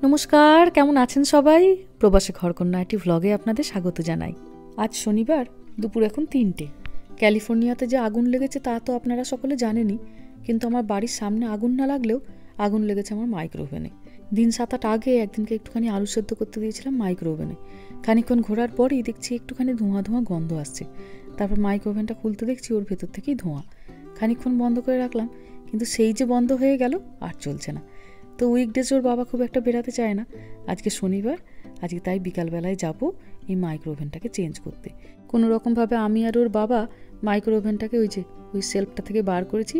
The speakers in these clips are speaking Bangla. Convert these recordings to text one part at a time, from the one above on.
নমস্কার, কেমন আছেন সবাই? প্রবাসে ঘরকন্যা একটি ভ্লগে আপনাদের স্বাগত জানাই। আজ শনিবার, দুপুর এখন 3টে। ক্যালিফোর্নিয়াতে যে আগুন লেগেছে তা তো আপনারা সকলে জানেনই, কিন্তু আমার বাড়ির সামনে আগুন না লাগলেও আগুন লেগেছে আমার মাইক্রোওভেনে। দিন 7-8 আগে একদিনকে একটুখানি আলু সেদ্ধ করতে দিয়েছিলাম মাইক্রোওভেনে। খানিকক্ষণ ঘোরার পরই দেখছি একটুখানি ধোঁয়া ধোঁয়া গন্ধ আসছে। তারপর মাইক্রোওভেনটা খুলতে দেখছি ওর ভেতর থেকেই ধোঁয়া। খানিকক্ষণ বন্ধ করে রাখলাম, কিন্তু সেই যে বন্ধ হয়ে গেল আর চলছে না। তো উইকডেজ ওর বাবা খুব একটা বেরাতে চায় না। আজকে শনিবার, আজকে তাই বিকালবেলায় যাব এই মাইক্রোওভেনটাকে চেঞ্জ করতে। কোনো রকমভাবে আমি আর ওর বাবা মাইক্রোওভেনটাকে ওই সেলফটা থেকে বার করেছি।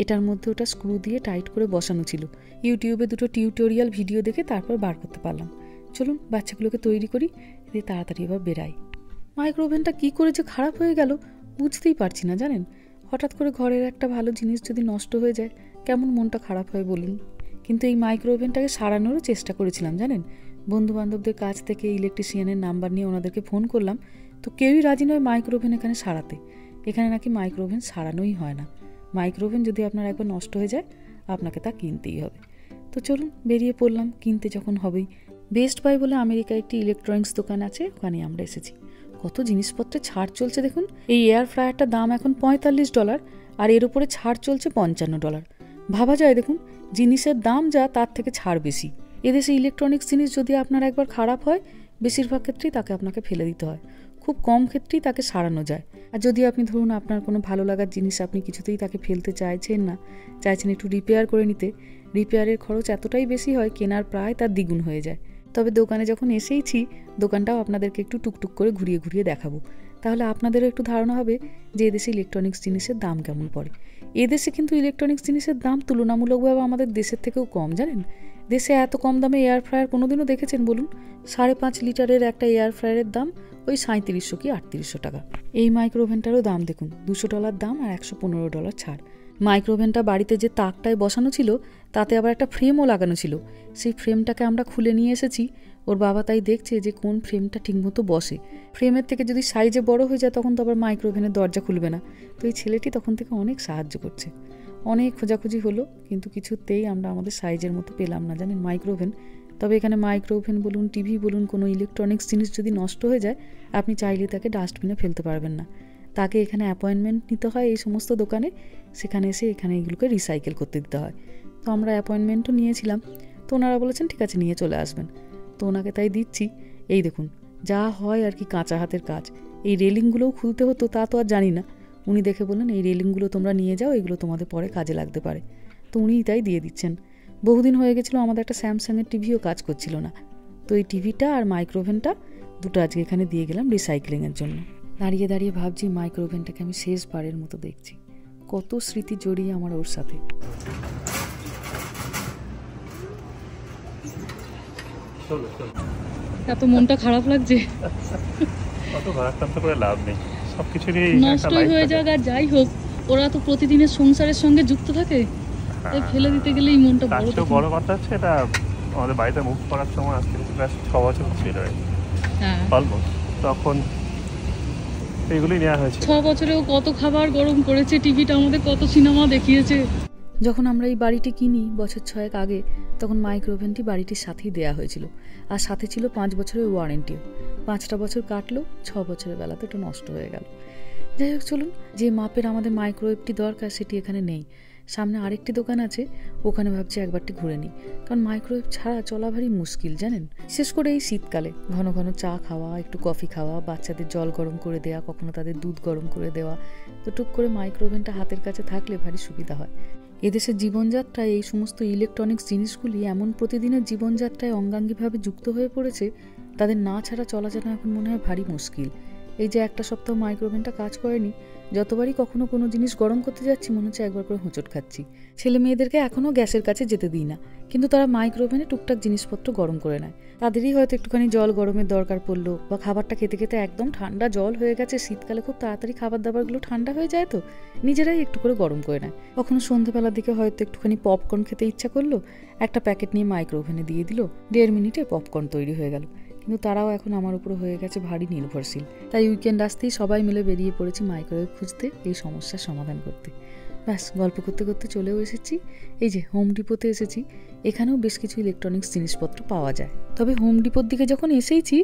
এটার মধ্যে ওটা স্ক্রু দিয়ে টাইট করে বসানো ছিল। ইউটিউবে 2টো টিউটোরিয়াল ভিডিও দেখে তারপর বার করতে পারলাম। চলুন বাচ্চাগুলোকে তৈরি করি, দিয়ে তাড়াতাড়ি এবার বেরাই। মাইক্রোওভেনটা কী করে যে খারাপ হয়ে গেল বুঝতেই পারছি না, জানেন। হঠাৎ করে ঘরের একটা ভালো জিনিস যদি নষ্ট হয়ে যায় কেমন মনটা খারাপ হয় বলুন। কিন্তু এই মাইক্রোওভেনটাকে সারানোরও চেষ্টা করেছিলাম, জানেন। বন্ধুবান্ধবদের কাছ থেকে ইলেকট্রিশিয়ানের নাম্বার নিয়ে ওনাদেরকে ফোন করলাম, তো কেউই রাজি নয় মাইক্রোওভেন এখানে সারাতে। এখানে নাকি মাইক্রোওভেন সারানোই হয় না। মাইক্রোওভেন যদি আপনার একবার নষ্ট হয়ে যায় আপনাকে তা কিনতেই হবে। তো চলুন বেরিয়ে পড়লাম, কিনতে যখন হবেই। বেস্ট বাই বলে আমেরিকায় একটি ইলেকট্রনিক্স দোকান আছে, ওখানে আমরা এসেছি। কত জিনিসপত্রে ছাড় চলছে দেখুন। এই এয়ার ফ্রায়ারটার দাম এখন $45 আর এর উপরে ছাড় চলছে $55। ভাবা যায় দেখুন, জিনিসের দাম যা তার থেকে ছাড় বেশি। এদেশে ইলেকট্রনিক্স জিনিস যদি আপনার একবার খারাপ হয় বেশিরভাগ ক্ষেত্রেই তাকে আপনাকে ফেলে দিতে হয়, খুব কম ক্ষেত্রেই তাকে সারানো যায়। আর যদি আপনি ধরুন আপনার কোনো ভালো লাগার জিনিস আপনি কিছুতেই তাকে ফেলতে চাইছেন না, চাইছেন একটু রিপেয়ার করে নিতে, রিপেয়ারের খরচ এতটাই বেশি হয় কেনার প্রায় তার দ্বিগুণ হয়ে যায়। তবে দোকানে যখন এসেইছি, দোকানটাও আপনাদেরকে একটু টুকটুক করে ঘুরিয়ে ঘুরিয়ে দেখাবো, তাহলে আপনাদেরও একটু ধারণা হবে যে এদেশে ইলেকট্রনিক্স জিনিসের দাম কেমন পড়ে। এদেশে কিন্তু ইলেকট্রনিক্স জিনিসের দাম তুলনামূলকভাবে আমাদের দেশের থেকেও কম, জানেন। দেশে এত কম দামে এয়ার ফ্রায়ার কোনোদিনও দেখেছেন বলুন? 5.5 লিটারের একটা এয়ার ফ্রায়ারের দাম ওই 3700 কি 3800 টাকা। এই মাইক্রোওভেনটারও দাম দেখুন, $200 দাম আর $115 ছাড়। মাইক্রোওভেনটা বাড়িতে যে তাকটায় বসানো ছিল তাতে আবার একটা ফ্রেমও লাগানো ছিল। সেই ফ্রেমটাকে আমরা খুলে নিয়ে এসেছি। ওর বাবা তাই দেখছে যে কোন ফ্রেমটা ঠিকমতো বসে। ফ্রেমের থেকে যদি সাইজে বড় হয়ে যায় তখন তো আবার মাইক্রোওভেনের দরজা খুলবে না। তো এই ছেলেটি তখন থেকে অনেক সাহায্য করছে। অনেক খোঁজাখুঁজি হলো, কিন্তু কিছুতেই আমরা আমাদের সাইজের মতো পেলাম না, জানেন, মাইক্রোওভেন। তবে এখানে মাইক্রোওভেন বলুন, টিভি বলুন, কোনো ইলেকট্রনিক্স জিনিস যদি নষ্ট হয়ে যায় আপনি চাইলে তাকে ডাস্টবিনে ফেলতে পারবেন না। তাকে এখানে অ্যাপয়েন্টমেন্ট নিতে হয় এই সমস্ত দোকানে, সেখানে এসে এখানে এগুলোকে রিসাইকেল করতে দিতে হয়। তো আমরা অ্যাপয়েন্টমেন্টও নিয়েছিলাম, তো ওনারা বলেছেন ঠিক আছে নিয়ে চলে আসবেন। তো ওনাকে তাই দিচ্ছি। এই দেখুন যা হয় আর কি, কাঁচা হাতের কাজ। এই রেলিংগুলোও খুলতে হতো তা তো আর জানি না। উনি দেখে বললেন এই রেলিংগুলো তোমরা নিয়ে যাও, এগুলো তোমাদের পরে কাজে লাগতে পারে। তো উনিই তাই দিয়ে দিচ্ছেন। বহুদিন হয়ে গেছিলো আমাদের একটা স্যামসাংয়ের টিভিও কাজ করছিল না। তো এই টিভিটা আর মাইক্রোওভেনটা দুটো আজকে এখানে দিয়ে গেলাম রিসাইক্লিংয়ের জন্য। দাঁড়িয়ে দাঁড়িয়ে ভাবছি মাইক্রোওভেনটাকে আমি শেষবারের মতো দেখছি। কত স্মৃতি জড়িয়ে আমার ওর সাথে। এত মনটা খারাপ লাগছে। অত ভারাক্রান্ত করে লাভ নেই, সবকিছুরই নষ্ট হয়ে যাক আর যাই হোক, ওরা তো প্রতিদিনের সংসারের সঙ্গে যুক্ত থাকে, তাই ফেলে দিতে গেলেই মনটা বড় কথা হচ্ছে এটা আমাদের বাড়িতে মুভ করার সময় আজকে প্রায় 6 বছর ছিল। হ্যাঁ, তখন এগুলোই নেওয়া হয়েছে। 6 বছরেও কত খাবার গরম করেছে, টিভিটা আমাদের কত সিনেমা দেখিয়েছে। যখন আমরা এই বাড়িটি কিনি বছর 6 আগে, তখন মাইক্রোওভেনটি বাড়িটির সাথেই দেওয়া হয়েছিল, আর সাথে ছিল 5 বছরের ওয়ারেন্টিও। 5টা বছর কাটলো, 6 বছরের বেলাতে একটু নষ্ট হয়ে গেল। যাই হোক, চলুন, যে মাপের আমাদের মাইক্রোওয়েভটি দরকার সেটি এখানে নেই। সামনে আরেকটি দোকান আছে, ওখানে ভাবছি একবারটি ঘুরে নিই, কারণ মাইক্রোওয়েভ ছাড়া চলা ভারী মুশকিল, জানেন। বিশেষ করে এই শীতকালে ঘন ঘন চা খাওয়া, একটু কফি খাওয়া, বাচ্চাদের জল গরম করে দেওয়া, কখনো তাদের দুধ গরম করে দেওয়া, তো টুক করে মাইক্রোওভেনটা হাতের কাছে থাকলে ভারী সুবিধা হয়। এদেশের জীবনযাত্রায় এই সমস্ত ইলেকট্রনিক্স জিনিসগুলি এমন প্রতিদিনের জীবনযাত্রায় অঙ্গাঙ্গিভাবে যুক্ত হয়ে পড়েছে, তাদের না ছাড়া চলা যেন এখন মনে হয় ভারী মুশকিল। এই যে একটা সপ্তাহ মাইক্রোওভেনটা কাজ করেনি, যতবারই কখনো কোনো জিনিস গরম করতে যাচ্ছি মনে হচ্ছে একবার করে হোঁচট খাচ্ছি। ছেলে মেয়েদেরকে এখনও গ্যাসের কাছে যেতে দিই না, কিন্তু তারা মাইক্রোওভেনে টুকটাক জিনিসপত্র গরম করে নেয়। তাদেরই হয়তো একটুখানি জল গরমের দরকার পড়লো, বা খাবারটা খেতে খেতে একদম ঠান্ডা জল হয়ে গেছে, শীতকালে খুব তাড়াতাড়ি খাবার দাবারগুলো ঠান্ডা হয়ে যায়, তো নিজেরাই একটু করে গরম করে নেয়। কখনো সন্ধ্যেবেলার দিকে হয়তো একটুখানি পপকর্ন খেতে ইচ্ছা করলো, একটা প্যাকেট নিয়ে মাইক্রোওভেনে দিয়ে দিল, 1.5 মিনিটে পপকর্ন তৈরি হয়ে গেল। কিন্তু তারাও এখন আমার উপর হয়ে গেছে ভারী নির্ভরশীল। তাই উইকেন্ড আসতেই সবাই মিলে বেরিয়ে পড়েছি মাইক্রোওয়েভ খুঁজতে, এই সমস্যার সমাধান করতে। ব্যাস গল্প করতে করতে চলেও এসেছি। এই যে হোম ডিপোতে এসেছি, এখানেও বেশ কিছু ইলেকট্রনিক্স জিনিসপত্র পাওয়া যায়। তবে হোম ডিপোর দিকে যখন এসেইছি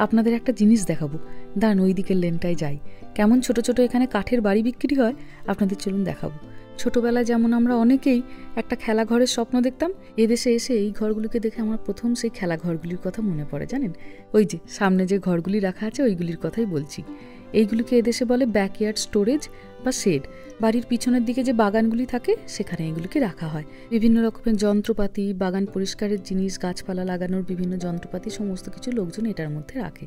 আপনাদের একটা জিনিস দেখাবো, দাঁড়ান ওই দিকের লেনটায় যাই। কেমন ছোট ছোট এখানে কাঠের বাড়ি বিক্রি হয় আপনাদের চলুন দেখাবো। ছোটবেলায় যেমন আমরা অনেকেই একটা খেলাঘরের স্বপ্ন দেখতাম, এদেশে এসে এই ঘরগুলিকে দেখে আমার প্রথম সেই খেলাঘরগুলির কথা মনে পড়ে। জানেন, ওই যে সামনে যে ঘরগুলি রাখা আছে ওইগুলির কথাই বলছি। এইগুলিকে এদেশে বলে ব্যাকইয়ার্ড স্টোরেজ বা শেড। বাড়ির পিছনের দিকে যে বাগানগুলি থাকে সেখানে এগুলিকে রাখা হয়। বিভিন্ন রকমের যন্ত্রপাতি, বাগান পরিষ্কারের জিনিস, গাছপালা লাগানোর বিভিন্ন যন্ত্রপাতি, সমস্ত কিছু লোকজন এটার মধ্যে রাখে।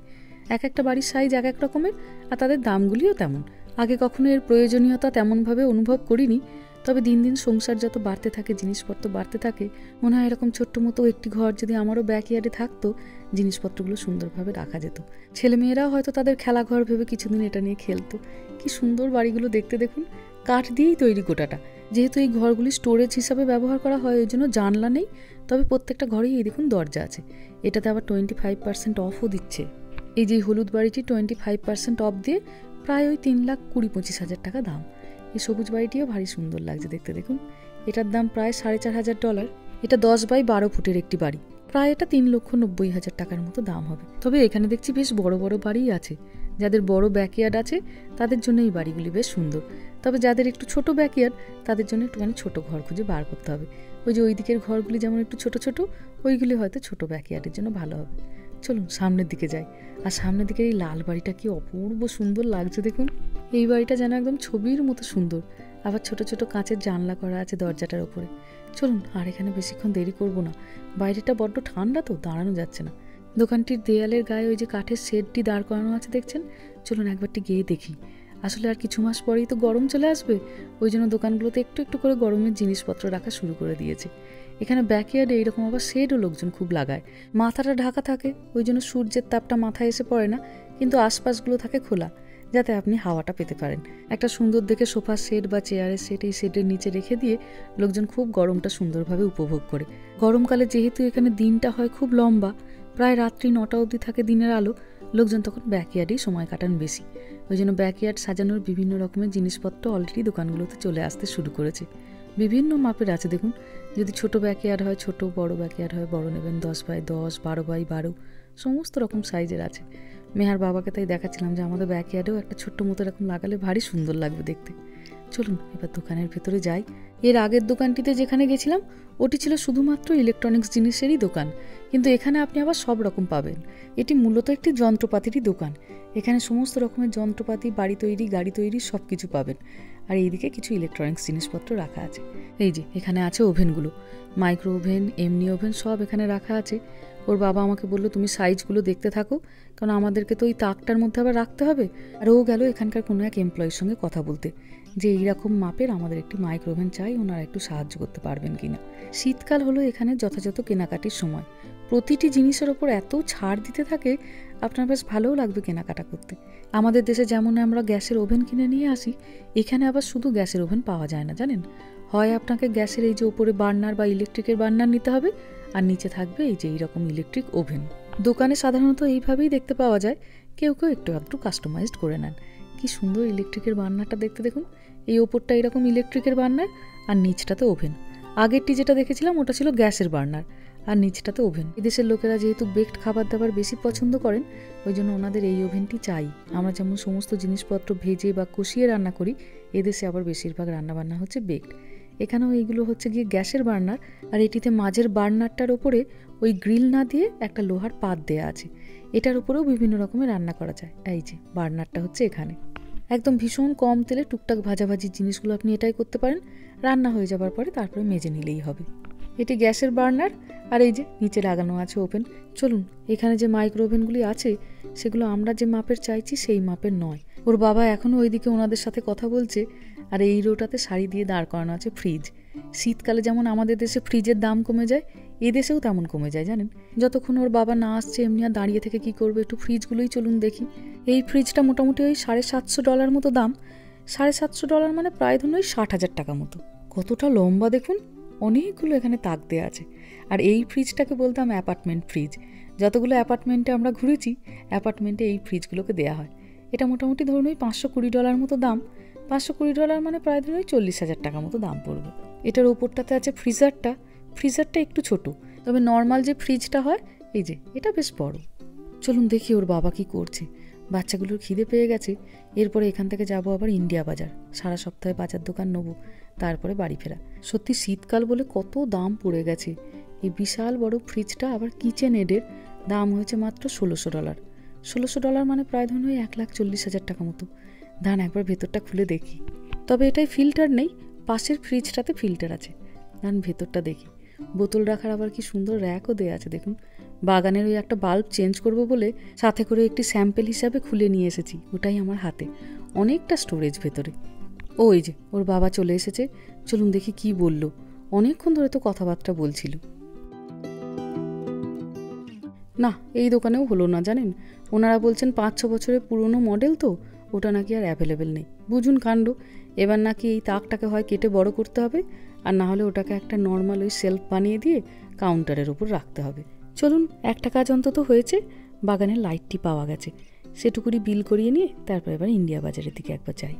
এক একটা বাড়ির সাইজ এক এক রকমের, আর তাদের দামগুলিও তেমন। আগে কখনো এর প্রয়োজনীয়তা তেমনভাবে অনুভব করিনি, তবে দিন দিন সংসার যত বাড়তে থাকে, জিনিসপত্র বাড়তে থাকে, মনে হয় এরকম ছোট্ট মতো একটি ঘর যদি আমারও ব্যাকইয়ার্ডে থাকতো, জিনিসপত্রগুলো সুন্দরভাবে রাখা যেত। ছেলেমেয়েরাও হয়তো তাদের খেলাঘর ভেবে কিছুদিন এটা নিয়ে খেলতো। কি সুন্দর বাড়িগুলো দেখতে দেখুন, কাঠ দিয়েই তৈরি গোটাটা। যেহেতু এই ঘরগুলি স্টোরেজ হিসাবে ব্যবহার করা হয়, ওই জন্য জানলা নেই, তবে প্রত্যেকটা ঘরেই এই দেখুন দরজা আছে। এটাতে আবার 25% অফও দিচ্ছে। এই যে হলুদ বাড়িটি 25% অফ দিয়ে প্রায় ওই 3,20,25,000 টাকা দাম। এই সবুজ বাড়িটিও ভারী সুন্দর লাগছে দেখতে, দেখুন। এটার দাম প্রায় $4,500। এটা 10x12 ফুটের একটি বাড়ি, প্রায় এটা 3,90,000 টাকার মতো দাম হবে। তবে এখানে দেখছি বেশ বড় বড় বাড়িই আছে। যাদের বড় ব্যাকইয়ার্ড আছে তাদের জন্য এই বাড়িগুলি বেশ সুন্দর। তবে যাদের একটু ছোট ব্যাকইয়ার্ড তাদের জন্য একটুখানি ছোট ঘর খুঁজে বার করতে হবে। ওই যে ওই দিকের ঘরগুলি যেমন একটু ছোট ছোট, ওইগুলি হয়তো ছোট ব্যাকইয়ার্ডের জন্য ভালো হবে। চলুন সামনের দিকে যাই। আর সামনের দিকে এই লাল বাড়িটা কি অপূর্ব সুন্দর লাগছে দেখুন। এই বাড়িটা যেন একদম ছবির মতো সুন্দর। আবার ছোট ছোট কাঁচের জানলা করা আছে দরজাটার উপরে। চলুন, আর এখানে বেশিক্ষণ দেরি করব না। বাইরেটা বড্ড ঠান্ডা তো, দাঁড়ানো যাচ্ছে না। দোকানটির দেয়ালের গায়ে ওই যে কাঠের শেডটি দাঁড় করানো আছে দেখছেন, চলুন একবারটি গিয়ে দেখি। আসলে আর কিছু মাস পরেই তো গরম চলে আসবে, ওই জন্য দোকানগুলোতে একটু একটু করে গরমের জিনিসপত্র রাখা শুরু করে দিয়েছে। এখানে ব্যাকইয়ার্ডে এইরকম আবার শেডও লোকজন খুব লাগায়। মাথাটা ঢাকা থাকে, ওই জন্য সূর্যের তাপটা মাথায় এসে পড়ে না, কিন্তু আশপাশগুলো থাকে খোলা, যাতে আপনি হাওয়াটা পেতে পারেন। একটা সুন্দর দেখে সোফার সেট বা চেয়ারের সেট এই সেটের নিচে রেখে দিয়ে লোকজন খুব গরমটা সুন্দরভাবে উপভোগ করে। গরমকালে যেহেতু এখানে দিনটা হয় খুব লম্বা, প্রায় রাত্রি 9টা অবধি থাকে দিনের আলো, লোকজন তখন ব্যাকইয়ার্ডেই সময় কাটান বেশি। ওই জন্য ব্যাকইয়ার্ড সাজানোর বিভিন্ন রকমের জিনিসপত্র অলরেডি দোকানগুলোতে চলে আসতে শুরু করেছে। বিভিন্ন মাপের আছে দেখুন। যদি ছোট ব্যাকইয়ার্ড হয় ছোট, বড় ব্যাকইয়ার্ড হয় বড় নেবেন, 10x10, 12x12, সমস্ত রকম সাইজের আছে। মেহার বাবাকে তাই দেখাচ্ছিলাম যে আমাদের ব্যাকইয়ার্ডেও একটা ছোট্ট মতো এরকম লাগালে ভারী সুন্দর লাগবে দেখতে। চলুন এবার দোকানের ভেতরে যাই। এর আগের দোকানটিতে যেখানে গেছিলাম ওটি ছিল শুধুমাত্র ইলেকট্রনিক্স জিনিসেরই দোকান, কিন্তু এখানে আপনি আবার সব রকম পাবেন। এটি মূলত একটি যন্ত্রপাতিরই দোকান। এখানে সমস্ত রকমের যন্ত্রপাতি, বাড়ি তৈরি, গাড়ি তৈরি সব কিছু পাবেন। আর এইদিকে কিছু ইলেকট্রনিক্স জিনিসপত্র রাখা আছে। এই যে এখানে আছে ওভেনগুলো, মাইক্রো ওভেন, এমনি ওভেন, সব এখানে রাখা আছে। ওর বাবা আমাকে বললো তুমি সাইজগুলো দেখতে থাকো, কারণ আমাদেরকে তো ওই তাকটার মধ্যে আবার রাখতে হবে। আর ও গেল এখানকার কোনো এক এমপ্লয়ির সঙ্গে কথা বলতে, যে এইরকম মাপের আমাদের একটি মাইক্রো ওভেন চাই, ওনারা একটু সাহায্য করতে পারবেন কিনা। শীতকাল হলো এখানে যথাযথ কেনাকাটির সময়। প্রতিটি জিনিসের ওপর এত ছাড় দিতে থাকে, আপনার বেশ ভালোও লাগবে কেনাকাটা করতে। আমাদের দেশে যেমন আমরা গ্যাসের ওভেন কিনে নিয়ে আসি, এখানে আবার শুধু গ্যাসের ওভেন পাওয়া যায় না জানেন। হয় আপনাকে গ্যাসের এই যে ওপরে বার্নার বা ইলেকট্রিকের বার্নার নিতে হবে, আর নিচে থাকবে এই যে এইরকম ইলেকট্রিক ওভেন। দোকানে সাধারণত এইভাবেই দেখতে পাওয়া যায়, কেউ কেউ একটু আধটু কাস্টমাইজড করে নেন। কি সুন্দর ইলেকট্রিকের বার্নারটা দেখতে দেখুন। এই ওপরটা এরকম ইলেকট্রিকের বার্নার, আর নিচটাতে ওভেন। আগেরটি যেটা দেখেছিলাম ওটা ছিল গ্যাসের বার্নার, আর নিচটাতে ওভেন। এদেশের লোকেরা যেহেতু বেকড খাবার দাবার বেশি পছন্দ করেন, ওই জন্য ওনাদের এই ওভেনটি চাই। আমরা যেমন সমস্ত জিনিসপত্র ভেজে বা কষিয়ে রান্না করি, এদেশে আবার বেশিরভাগ রান্নাবান্না হচ্ছে বেকড। এখানেও এইগুলো হচ্ছে গিয়ে গ্যাসের বার্নার, আর এটিতে মাঝের বার্নারটার ওপরে ওই গ্রিল না দিয়ে একটা লোহার পাত দেয়া আছে। এটার উপরেও বিভিন্ন রকমের রান্না করা যায়। এই যে বার্নারটা হচ্ছে এখানে। একদম ভীষণ কম তেলে টুকটাক ভাজাভাজি জিনিসগুলো আপনি এটাই করতে পারেন। রান্না হয়ে যাবার পরে তারপরে মেজে নিলেই হবে। এটি গ্যাসের বার্নার, আর এই যে নিচে লাগানো আছে ওভেন। চলুন, এখানে যে মাইক্রো ওভেনগুলি আছে সেগুলো আমরা যে মাপের চাইছি সেই মাপের নয়। ওর বাবা এখনও ওইদিকে ওনাদের সাথে কথা বলছে। আর এই রোটাতে শাড়ি দিয়ে দাঁড় করানো আছে ফ্রিজ। শীতকালে যেমন আমাদের দেশে ফ্রিজের দাম কমে যায়, এদেশেও তেমন কমে যায় জানেন। যতক্ষণ ওর বাবা না আসছে এমনি আর দাঁড়িয়ে থেকে কি করবে, একটু ফ্রিজগুলোই চলুন দেখি। এই ফ্রিজটা মোটামুটি ওই $750 মতো দাম। $750 মানে প্রায় ধরুন ওই 60,000 টাকা মতো। কতটা লম্বা দেখুন, অনেকগুলো এখানে তাক দেওয়া আছে। আর এই ফ্রিজটাকে বলতাম অ্যাপার্টমেন্ট ফ্রিজ। যতগুলো অ্যাপার্টমেন্টে আমরা ঘুরেছি, অ্যাপার্টমেন্টে এই ফ্রিজগুলোকে দেওয়া হয়। এটা মোটামুটি ধরুন ওই $520 মতো দাম। $520 মানে প্রায় ধরুন 40,000 টাকা মতো দাম পড়বে। এটার ওপরটাতে আছে ফ্রিজারটা একটু ছোট, তবে নর্মাল যে ফ্রিজটা হয় এই যে এটা বেশ বড়। চলুন দেখি ওর বাবা কি করছে। বাচ্চাগুলোর খিদে পেয়ে গেছে। এরপরে এখান থেকে যাব আবার ইন্ডিয়া বাজার, সারা সপ্তাহে বাজার দোকান নেবো, তারপরে বাড়ি ফেরা। সত্যি শীতকাল বলে কত দাম পড়ে গেছে। এই বিশাল বড় ফ্রিজটা আবার কিচেন এডের, দাম হয়েছে মাত্র $16। $16 মানে প্রায় ধরুন 1,40,000 টাকা মতো। দান একবার ভেতরটা খুলে দেখি। তবে এটাই ফিল্টার নেই, পাশের ফ্রিজটাতে ফিল্টার আছে। দান ভেতরটা দেখি। বোতল রাখার আবার কি সুন্দর র্যাকও দেওয়া আছে দেখুন। বাগানের ওই একটা বাল্ব চেঞ্জ করব বলে সাথে করে একটি স্যাম্পেল হিসাবে খুলে নিয়ে এসেছি, ওটাই আমার হাতে। অনেকটা স্টোরেজ ভেতরে। ওই যে ওর বাবা চলে এসেছে, চলুন দেখি কি বলল। অনেকক্ষণ ধরে তো কথাবার্তা বলছিল। না, এই দোকানেও হলো না জানেন। ওনারা বলছেন 5-6 বছরের পুরনো মডেল তো, ওটা নাকি আর অ্যাভেলেবেল নেই। বুঝুন কাণ্ড। এবার নাকি এই তাকটাকে হয় কেটে বড় করতে হবে, আর না হলে ওটাকে একটা নর্মাল ওই সেলফ বানিয়ে দিয়ে কাউন্টারের ওপর রাখতে হবে। চলুন, একটা কাজ অন্তত হয়েছে, বাগানের লাইটটি পাওয়া গেছে। সেটুকুনি বিল করিয়ে নিয়ে তারপর এবার ইন্ডিয়া বাজারের দিকে একবার যাই।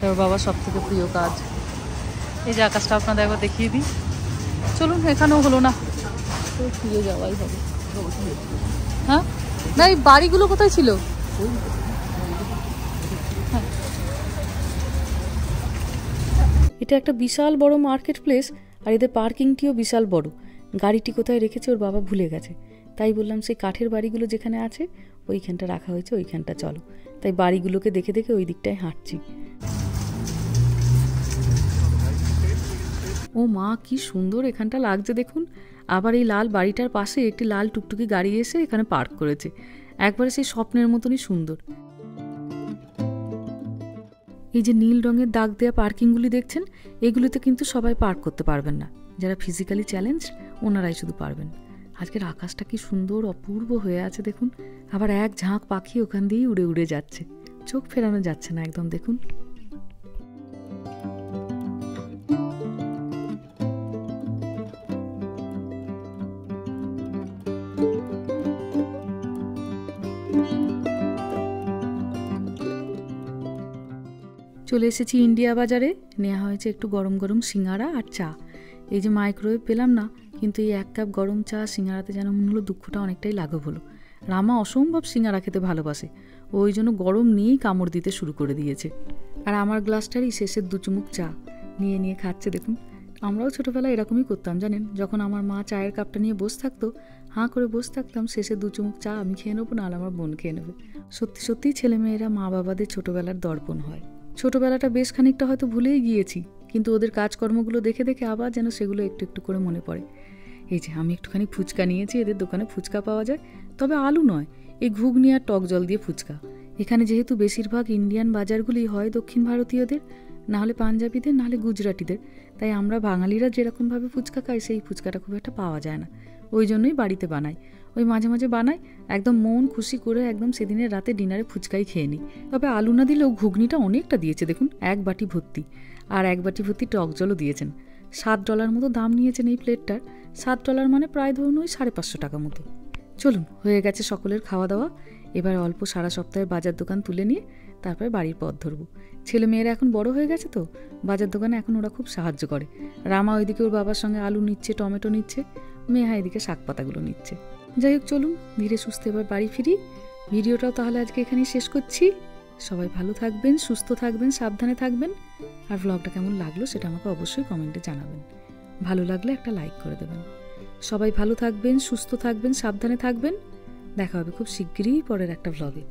ওর বাবার সব থেকে প্রিয় কাজ। এই যে আকাশটা আপনাদের একবার দেখিয়ে দিই। চলুন, এখানেও হলো না, তো ফিরে যাওয়াই হবে। হ্যাঁ, না এই বাড়িগুলো কোথায় ছিল? এটা একটা বিশাল বড় মার্কেট প্লেস, আর এদের পার্কিংটিও বিশাল বড়। গাড়িটি কোথায় রেখেছে ওর বাবা ভুলে গেছে, তাই বললাম সেই কাঠের বাড়িগুলো যেখানে আছে ওইখানটা রাখা হয়েছে, ওইখানটা চলো। তাই বাড়িগুলোকে দেখে দেখে ওই দিকটায় হাঁটছি। ও মা, কি সুন্দর এখানটা লাগছে দেখুন। আবার এই লাল বাড়িটার পাশে একটি লাল টুকটুকি গাড়ি এসে এখানে পার্ক করেছে, একবারে সেই স্বপ্নের মতনই সুন্দর। এই যে নীল রঙের দাগ দেওয়া পার্কিংগুলি দেখছেন, এগুলিতে কিন্তু সবাই পার্ক করতে পারবেন না। যারা ফিজিক্যালি চ্যালেঞ্জ ওনারাই শুধু পারবেন। আজকের আকাশটা কি সুন্দর অপূর্ব হয়ে আছে দেখুন। আবার এক ঝাঁক পাখি ওখান দিয়েই উড়ে উড়ে যাচ্ছে, চোখ ফেরানো যাচ্ছে না একদম দেখুন। চলে এসেছি ইন্ডিয়া বাজারে। নেওয়া হয়েছে একটু গরম গরম সিঙ্গারা আর চা। এই যে মাইক্রোওয়েভ পেলাম না, কিন্তু এই 1 কাপ গরম চা সিঙ্গারাতে যেন মনে হলো দুঃখটা অনেকটাই লাঘব হলো। রামা অসম্ভব সিঙ্গারা খেতে ভালোবাসে, ওই জন্য গরম নিয়েই কামড় দিতে শুরু করে দিয়েছে। আর আমার গ্লাসটারই শেষের 2 চুমুক চা নিয়ে নিয়ে খাচ্ছে দেখুন। আমরাও ছোটোবেলায় এরকমই করতাম জানেন। যখন আমার মা চায়ের কাপটা নিয়ে বসে থাকতো, হাঁ করে বসে থাকতাম, শেষে 2 চুমুক চা আমি খেয়ে নেবো, নাহলে আমার বোন খেয়ে নেবে। সত্যি সত্যিই ছেলেমেয়েরা মা বাবাদের ছোটোবেলার দর্পণ হয়। ছোটোবেলাটা বেশ খানিকটা হয়তো ভুলেই গিয়েছি, কিন্তু ওদের কাজকর্মগুলো দেখে দেখে আবার যেন সেগুলো একটু একটু করে মনে পড়ে। এই যে আমি একটুখানি ফুচকা নিয়েছি, এদের দোকানে ফুচকা পাওয়া যায়, তবে আলু নয়, এই ঘুগনি আর টক জল দিয়ে ফুচকা। এখানে যেহেতু বেশিরভাগ ইন্ডিয়ান বাজারগুলি হয় দক্ষিণ ভারতীয়দের, নাহলে পাঞ্জাবিদের, নাহলে গুজরাটিদের, তাই আমরা বাঙালিরা যেরকমভাবে ফুচকা খাই সেই ফুচকাটা খুব একটা পাওয়া যায় না। ওই জন্যই বাড়িতে বানাই, ওই মাঝে মাঝে বানাই, একদম মন খুশি করে একদম সেদিনের রাতে ডিনারে ফুচকাই খেয়ে নিই। তবে আলু না দিলেও ঘুগনিটা অনেকটা দিয়েছে দেখুন, 1 বাটি ভর্তি, আর 1 বাটি ভর্তি টক জলও দিয়েছেন। $7 মতো দাম নিয়েছেন এই প্লেটটার। $7 মানে প্রায় ধরুন ওই 550 টাকা মতো। চলুন, হয়ে গেছে সকলের খাওয়া দাওয়া। এবার অল্প সারা সপ্তাহের বাজার দোকান তুলে নিয়ে তারপরে বাড়ির পথ ধরবো। ছেলেমেয়েরা এখন বড় হয়ে গেছে তো, বাজার দোকানে এখন ওরা খুব সাহায্য করে। রামা ওইদিকে ওর বাবার সঙ্গে আলু নিচ্ছে, টমেটো নিচ্ছে, মেহা এদিকে শাক পাতাগুলো নিচ্ছে। যাই হোক, চলুন ধীরে সুস্থে এবার বাড়ি ফিরি। ভিডিওটাও তাহলে আজকে এখানেই শেষ করছি। সবাই ভালো থাকবেন, সুস্থ থাকবেন, সাবধানে থাকবেন। আর ব্লগটা কেমন লাগলো সেটা আমাকে অবশ্যই কমেন্টে জানাবেন। ভালো লাগলে একটা লাইক করে দেবেন। সবাই ভালো থাকবেন, সুস্থ থাকবেন, সাবধানে থাকবেন। দেখা হবে খুব শিগগিরই পরের একটা ব্লগে।